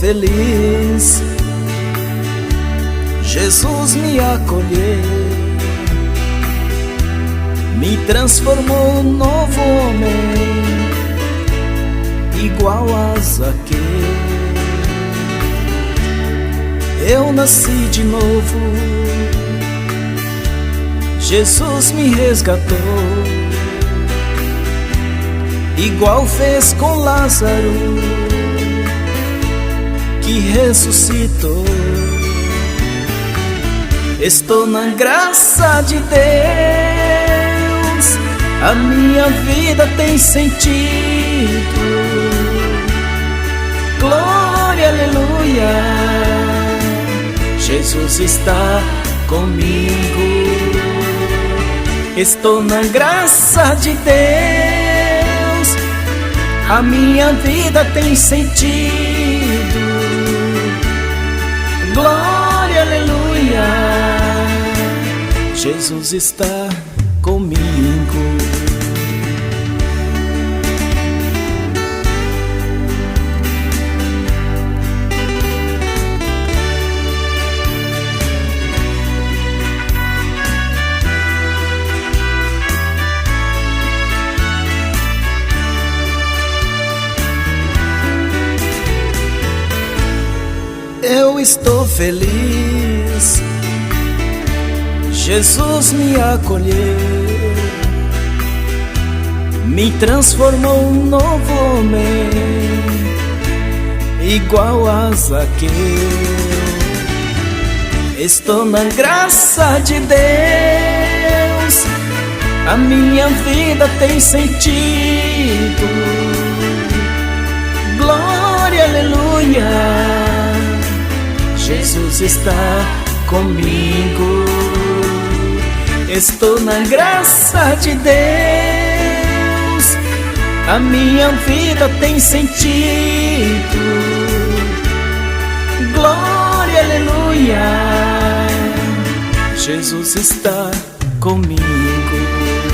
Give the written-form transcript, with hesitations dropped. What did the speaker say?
feliz. Jesus me acolheu, me transformou num novo homem, igual a Zaqueu. Eu nasci de novo, Jesus me resgatou, igual fez com Lázaro, que ressuscitou. Estou na graça de Deus, a minha vida tem sentido. Glória, aleluia, Jesus está comigo. Estou na graça de Deus, a minha vida tem sentido. Glória, aleluia, Jesus está comigo. Eu estou feliz, Jesus me acolheu, me transformou num novo homem, igual a Zaqueu. Estou na graça de Deus, a minha vida tem sentido. Glória, aleluia, Jesus está comigo. Estou na graça de Deus, a minha vida tem sentido. Glória, aleluia, Jesus está comigo.